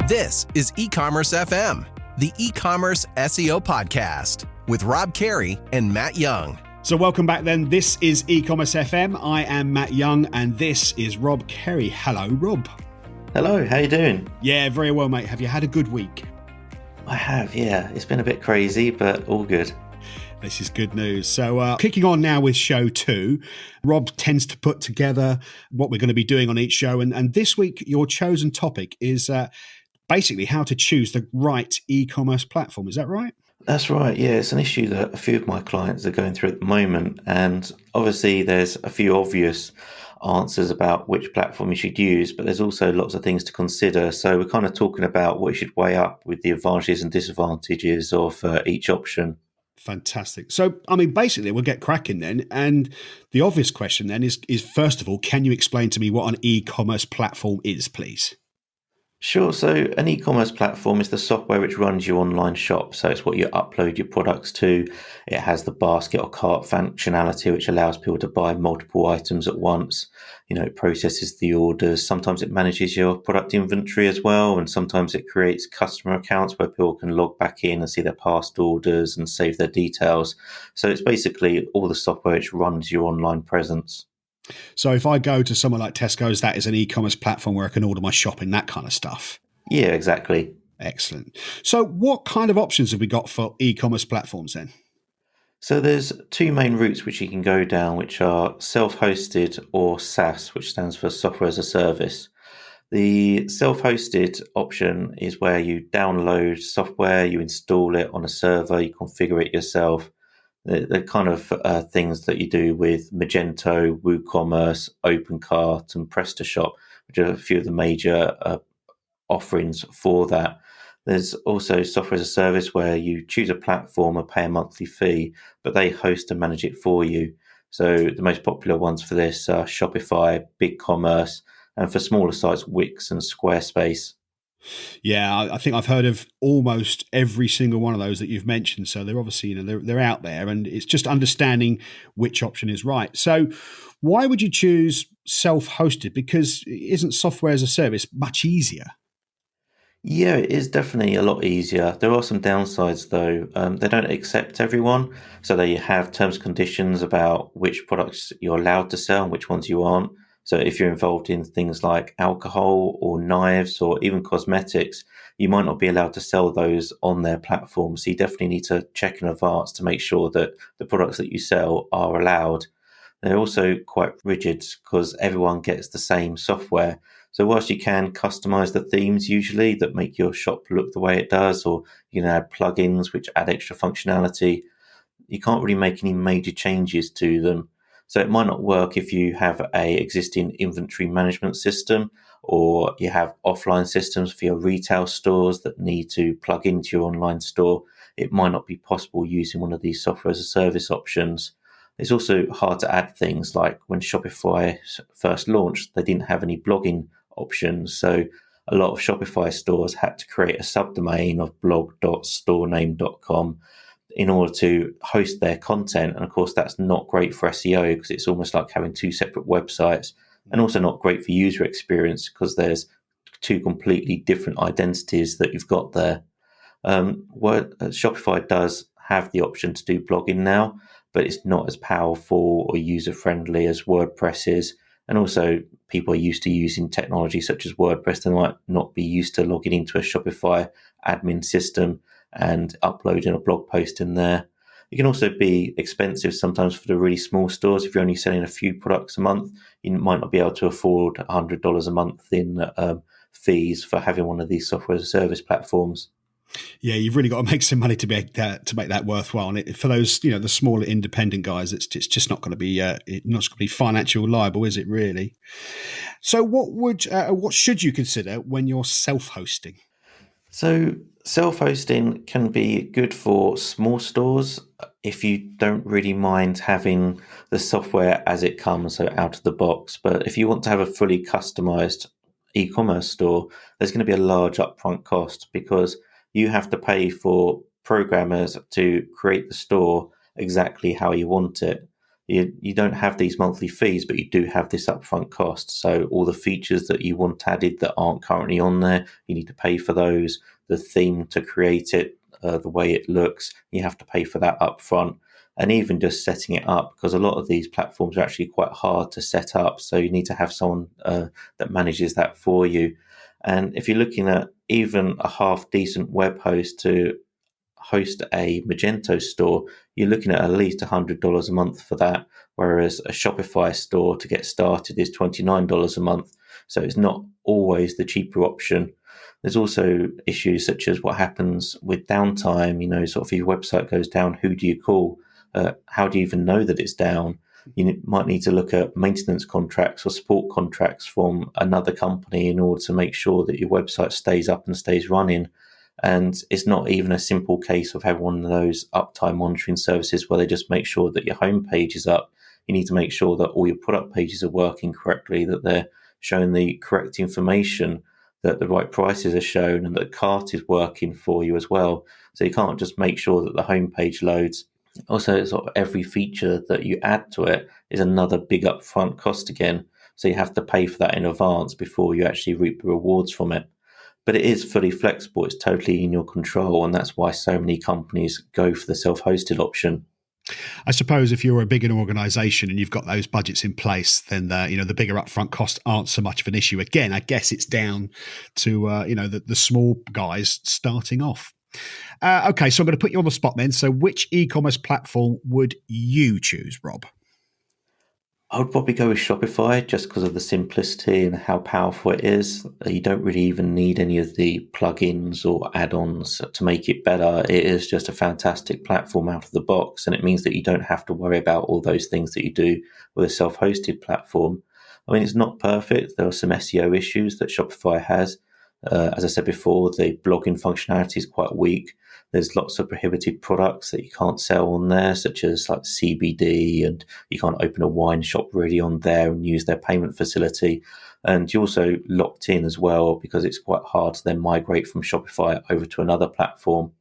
This is Ecommerce FM, the Ecommerce SEO podcast with Rob Carey and Matt Young. So welcome back then. This is Ecommerce FM. I am Matt Young and this is Rob Carey. Hello, Rob. Hello, how you doing? Yeah, very well, mate. Have you had a good week? I have, yeah. It's been a bit crazy, but all good. This is good news. So kicking on now with show 2, Rob tends to put together what we're going to be doing on each show. And this week, your chosen topic is basically how to choose the right e-commerce platform. Is that right? That's right, yeah. It's an issue that a few of my clients are going through at the moment. And obviously, there's a few obvious answers about which platform you should use, but there's also lots of things to consider. So we're kind of talking about what you should weigh up with the advantages and disadvantages of each option. Fantastic. So, I mean, basically, we'll get cracking then. And the obvious question then is first of all, can you explain to me what an e-commerce platform is, please? Sure. So an e-commerce platform is the software which runs your online shop. So it's what you upload your products to. It has the basket or cart functionality, which allows people to buy multiple items at once. You know, it processes the orders. Sometimes it manages your product inventory as well. And sometimes it creates customer accounts where people can log back in and see their past orders and save their details. So it's basically all the software which runs your online presence. So if I go to somewhere like Tesco's, that is an e-commerce platform where I can order my shopping, that kind of stuff. Yeah, exactly. Excellent. So what kind of options have we got for e-commerce platforms then? So there's two main routes which you can go down, which are self-hosted or SaaS, which stands for software as a service. The self-hosted option is where you download software, you install it on a server, you configure it yourself. The kind of things that you do with Magento, WooCommerce, OpenCart, and PrestaShop, which are a few of the major offerings for that. There's also software as a service where you choose a platform and pay a monthly fee, but they host and manage it for you. So the most popular ones for this are Shopify, BigCommerce, and for smaller sites, Wix and Squarespace. Yeah, I think I've heard of almost every single one of those that you've mentioned. So they're obviously, they're out there, and it's just understanding which option is right. So why would you choose self-hosted? Because isn't software as a service much easier? Yeah, it is definitely a lot easier. There are some downsides though. They don't accept everyone. So they have terms and conditions about which products you're allowed to sell and which ones you aren't. So if you're involved in things like alcohol or knives or even cosmetics, you might not be allowed to sell those on their platform. So you definitely need to check in advance to make sure that the products that you sell are allowed. They're also quite rigid because everyone gets the same software. So whilst you can customize the themes usually that make your shop look the way it does, or you can add plugins which add extra functionality, you can't really make any major changes to them. So it might not work if you have a existing inventory management system, or you have offline systems for your retail stores that need to plug into your online store. It might not be possible using one of these software as a service options. It's also hard to add things like when Shopify first launched, they didn't have any blogging options. So a lot of Shopify stores had to create a subdomain of blog.storename.com in order to host their content. And of course, that's not great for SEO because it's almost like having two separate websites, and also not great for user experience because there's two completely different identities that you've got there. Shopify does have the option to do blogging now, but it's not as powerful or user-friendly as WordPress is. And also, people are used to using technology such as WordPress. They might not be used to logging into a Shopify admin system and uploading a blog post in there. It can also be expensive sometimes for the really small stores. If you're only selling a few products a month, you might not be able to afford $100 a month in fees for having one of these software as a service platforms. Yeah, you've really got to make some money to make that worthwhile. And for those, the smaller independent guys, it's just not going to be financial liable, is it really? So, what should you consider when you're self-hosting? So self-hosting can be good for small stores if you don't really mind having the software as it comes, so out of the box. But if you want to have a fully customized e-commerce store, there's going to be a large upfront cost because you have to pay for programmers to create the store exactly how you want it. you don't have these monthly fees, but you do have this upfront cost. So all the features that you want added that aren't currently on there, you need to pay for those. The theme to create it, the way it looks, you have to pay for that upfront. And even just setting it up, because a lot of these platforms are actually quite hard to set up. So you need to have someone that manages that for you. And if you're looking at even a half decent web host to host a Magento store, you're looking at least $100 a month for that, whereas a Shopify store to get started is $29 a month. So it's not always the cheaper option. There's also issues such as what happens with downtime. Sort of if your website goes down, who do you call? How do you even know that it's down? You might need to look at maintenance contracts or support contracts from another company in order to make sure that your website stays up and stays running. And it's not even a simple case of having one of those uptime monitoring services where they just make sure that your homepage is up. You need to make sure that all your product pages are working correctly, that they're showing the correct information, that the right prices are shown, and that the cart is working for you as well. So you can't just make sure that the homepage loads. Also, sort of every feature that you add to it is another big upfront cost again. So you have to pay for that in advance before you actually reap the rewards from it. But it is fully flexible. It's totally in your control. And that's why so many companies go for the self-hosted option. I suppose if you're a bigger organization and you've got those budgets in place, then the bigger upfront costs aren't so much of an issue. Again, I guess it's down to the small guys starting off. Okay, so I'm going to put you on the spot then. So which e-commerce platform would you choose, Rob? I would probably go with Shopify just because of the simplicity and how powerful it is. You don't really even need any of the plugins or add-ons to make it better. It is just a fantastic platform out of the box, and it means that you don't have to worry about all those things that you do with a self-hosted platform. I mean, it's not perfect. There are some SEO issues that Shopify has. As I said before, the blogging functionality is quite weak. There's lots of prohibited products that you can't sell on there, such as like CBD, and you can't open a wine shop really on there and use their payment facility. And you're also locked in as well because it's quite hard to then migrate from Shopify over to another platform.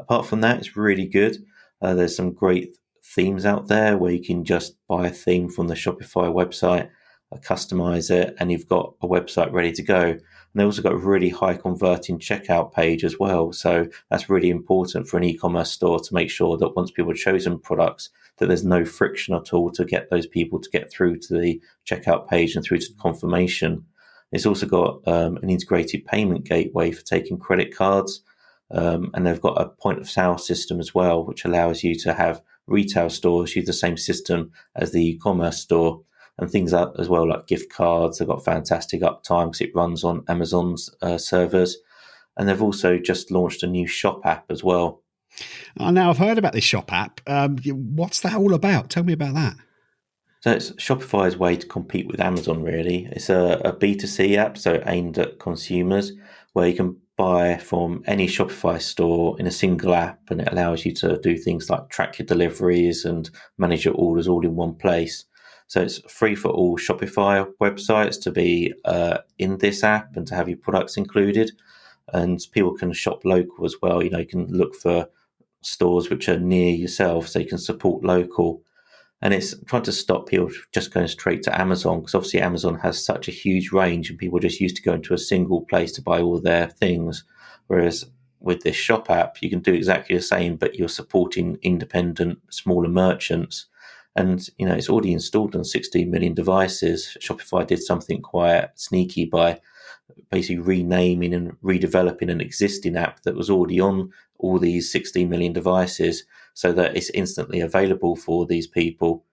Apart from that, it's really good. There's some great themes out there where you can just buy a theme from the Shopify website, customize it, and you've got a website ready to go. And they also got a really high converting checkout page as well. So that's really important for an e-commerce store to make sure that once people have chosen products, that there's no friction at all to get those people to get through to the checkout page and through to confirmation. It's also got an integrated payment gateway for taking credit cards. And they've got a point of sale system as well, which allows you to have retail stores use the same system as the e-commerce store. And things like, as well, like gift cards. They've got fantastic uptime because it runs on Amazon's servers. And they've also just launched a new shop app as well. Oh, now I've heard about this shop app. What's that all about? Tell me about that. So it's Shopify's way to compete with Amazon, really. It's a B2C app, so aimed at consumers, where you can buy from any Shopify store in a single app, and it allows you to do things like track your deliveries and manage your orders all in one place. So it's free for all Shopify websites to be in this app and to have your products included. And people can shop local as well. You can look for stores which are near yourself so you can support local. And it's trying to stop people just going straight to Amazon, because obviously Amazon has such a huge range and people are just used to going to a single place to buy all their things. Whereas with this shop app, you can do exactly the same, but you're supporting independent, smaller merchants. And, it's already installed on 16 million devices. Shopify did something quite sneaky by basically renaming and redeveloping an existing app that was already on all these 16 million devices so that it's instantly available for these people.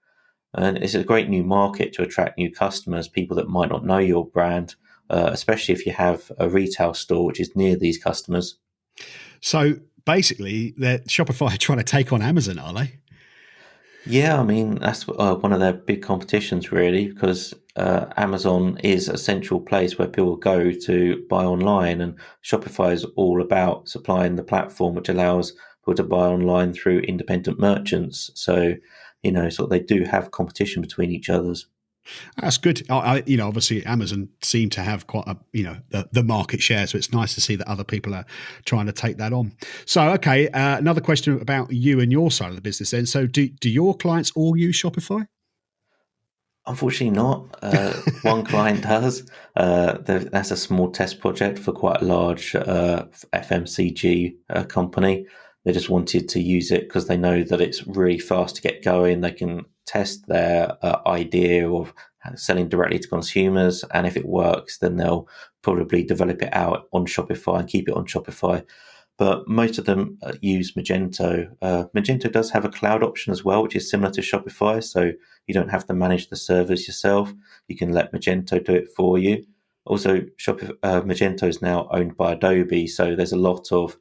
And it's a great new market to attract new customers, people that might not know your brand, especially if you have a retail store which is near these customers. So basically, Shopify trying to take on Amazon, are they? Yeah, I mean, that's one of their big competitions, really, because Amazon is a central place where people go to buy online, and Shopify is all about supplying the platform which allows people to buy online through independent merchants. So, they do have competition between each others. That's good. Obviously Amazon seem to have quite the market share, so it's nice to see that other people are trying to take that on. So, okay, another question about you and your side of the business then. So do your clients all use Shopify? Unfortunately not. One client does. That's a small test project for quite a large FMCG company. They just wanted to use it because they know that it's really fast to get going. They can test their idea of selling directly to consumers, and if it works, then they'll probably develop it out on Shopify and keep it on Shopify. But most of them use Magento. Magento does have a cloud option as well, which is similar to Shopify. So you don't have to manage the servers yourself. You can let Magento do it for you. Also, Magento is now owned by Adobe. So there's a lot of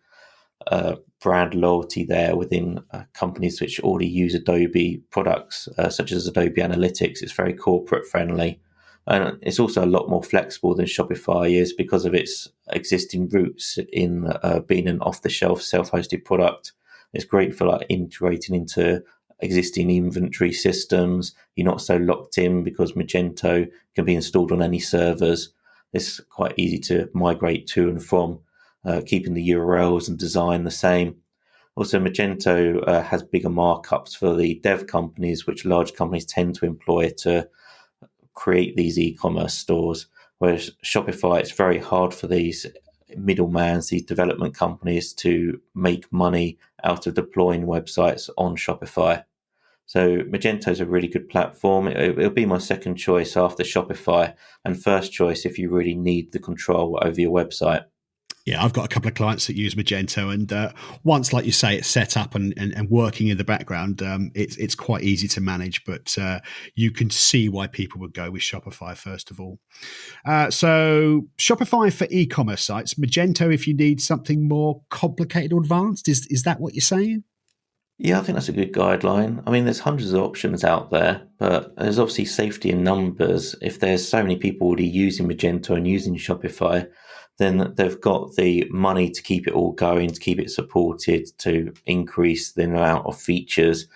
brand loyalty there within companies which already use Adobe products, such as Adobe Analytics. It's very corporate friendly. And it's also a lot more flexible than Shopify is because of its existing roots in being an off-the-shelf self-hosted product. It's great for like integrating into existing inventory systems. You're not so locked in because Magento can be installed on any servers. It's quite easy to migrate to and from, keeping the URLs and design the same. Also, Magento has bigger markups for the dev companies, which large companies tend to employ to create these e-commerce stores, whereas Shopify, it's very hard for these middlemen, these development companies to make money out of deploying websites on Shopify. So Magento is a really good platform. It'll be my second choice after Shopify, and first choice if you really need the control over your website. Yeah, I've got a couple of clients that use Magento, and once, like you say, it's set up and working in the background, it's quite easy to manage, but you can see why people would go with Shopify first of all. So Shopify for e-commerce sites, Magento if you need something more complicated or advanced. Is that what you're saying? Yeah, I think that's a good guideline. I mean, there's hundreds of options out there, but there's obviously safety in numbers. If there's so many people already using Magento and using Shopify, then they've got the money to keep it all going, to keep it supported, to increase the amount of features.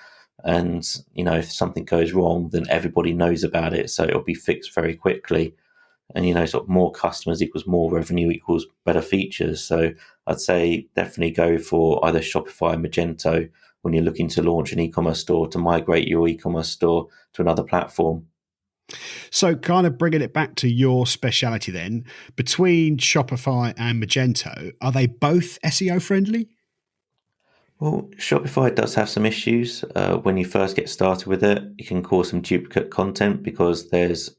And, if something goes wrong, then everybody knows about it. So it'll be fixed very quickly. And, sort of more customers equals more revenue equals better features. So I'd say definitely go for either Shopify or Magento when you're looking to launch an e-commerce store, to migrate your e-commerce store to another platform. So kind of bringing it back to your speciality then, between Shopify and Magento, are they both SEO friendly? Well, Shopify does have some issues. When you first get started with it, it can cause some duplicate content because there's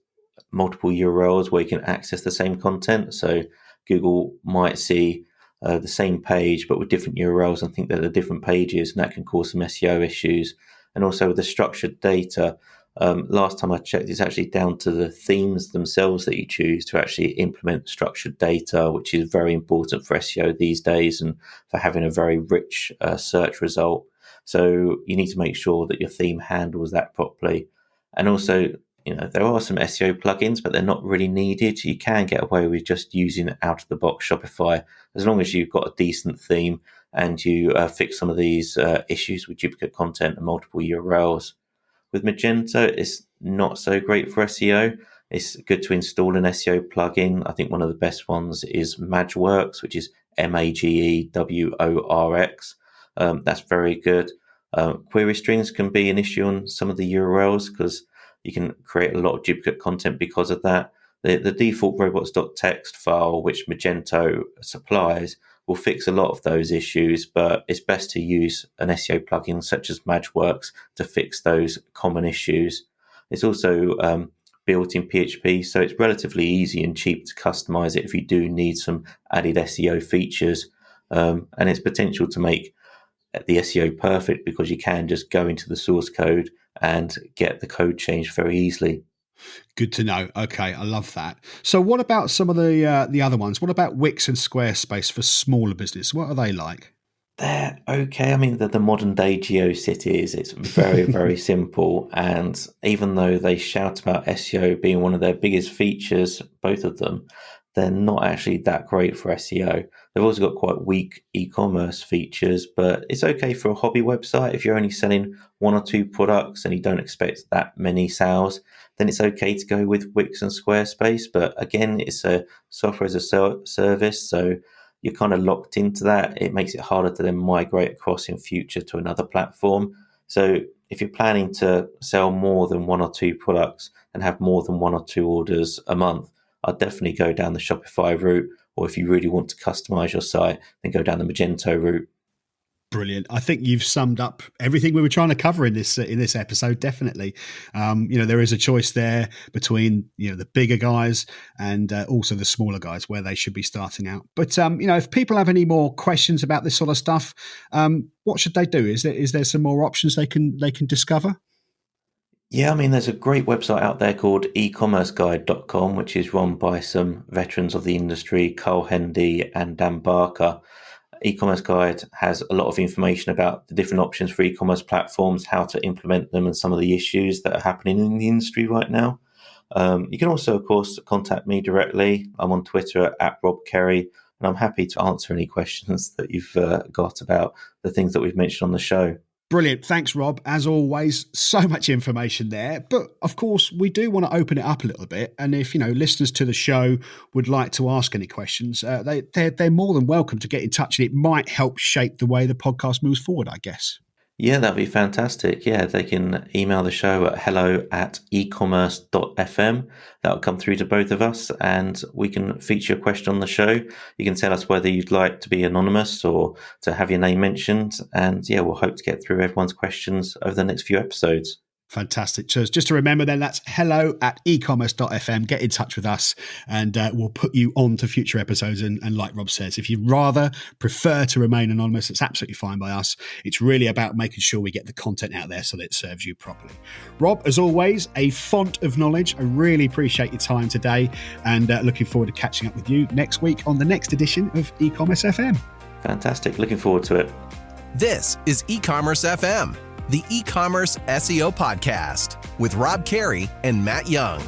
multiple URLs where you can access the same content. So Google might see the same page but with different URLs and think that they're different pages, and that can cause some SEO issues. And also with the structured data, last time I checked, it's actually down to the themes themselves that you choose to actually implement structured data, which is very important for SEO these days and for having a very rich search result. So you need to make sure that your theme handles that properly. And also, there are some SEO plugins, but they're not really needed. You can get away with just using out-of-the-box Shopify as long as you've got a decent theme and you fix some of these issues with duplicate content and multiple URLs. With Magento, it's not so great for SEO. It's good to install an SEO plugin. I think one of the best ones is Magworks, which is Magewrx. That's very good. Query strings can be an issue on some of the URLs because you can create a lot of duplicate content because of that. The default robots.txt file, which Magento supplies, will fix a lot of those issues, but it's best to use an SEO plugin such as Magworks to fix those common issues. It's also built in PHP, so it's relatively easy and cheap to customize it if you do need some added SEO features. And its potential to make the SEO perfect because you can just go into the source code and get the code changed very easily. Good to know. Okay, I love that. So what about some of the other ones? What about Wix and Squarespace for smaller business? What are they like? They're okay. I mean, they're the modern day GeoCities. It's very, very simple. And even though they shout about SEO being one of their biggest features, both of them, they're not actually that great for SEO. They've also got quite weak e-commerce features, but it's okay for a hobby website. If you're only selling one or two products and you don't expect that many sales, then it's okay to go with Wix and Squarespace. But again, it's a software as a service, so you're kind of locked into that. It makes it harder to then migrate across in future to another platform. So if you're planning to sell more than 1 or 2 products and have more than 1 or 2 orders a month, I'd definitely go down the Shopify route. Or if you really want to customize your site, then go down the Magento route. Brilliant. I think you've summed up everything we were trying to cover in this episode. Definitely, there is a choice there between the bigger guys and also the smaller guys where they should be starting out. But if people have any more questions about this sort of stuff, what should they do? Is there some more options they can discover? Yeah, I mean, there's a great website out there called ecommerceguide.com, which is run by some veterans of the industry, Carl Hendy and Dan Barker. E-commerce Guide has a lot of information about the different options for e-commerce platforms, how to implement them, and some of the issues that are happening in the industry right now. You can also, of course, contact me directly. I'm on Twitter at Rob Kerry, and I'm happy to answer any questions that you've got about the things that we've mentioned on the show. Brilliant. Thanks, Rob. As always, so much information there. But of course, we do want to open it up a little bit. And if, listeners to the show would like to ask any questions, they're more than welcome to get in touch. And it might help shape the way the podcast moves forward, I guess. Yeah, that'd be fantastic. Yeah, they can email the show at hello@ecommerce.fm. That'll come through to both of us and we can feature a question on the show. You can tell us whether you'd like to be anonymous or to have your name mentioned. And yeah, we'll hope to get through everyone's questions over the next few episodes. Fantastic. So just to remember then, that's hello@ecommerce.fm. Get in touch with us and we'll put you on to future episodes. And like Rob says, if you'd rather prefer to remain anonymous, it's absolutely fine by us. It's really about making sure we get the content out there so that it serves you properly. Rob, as always, a font of knowledge. I really appreciate your time today and looking forward to catching up with you next week on the next edition of Ecommerce FM. Fantastic. Looking forward to it. This is Ecommerce FM, the Ecommerce SEO podcast with Rob Carey and Matt Young.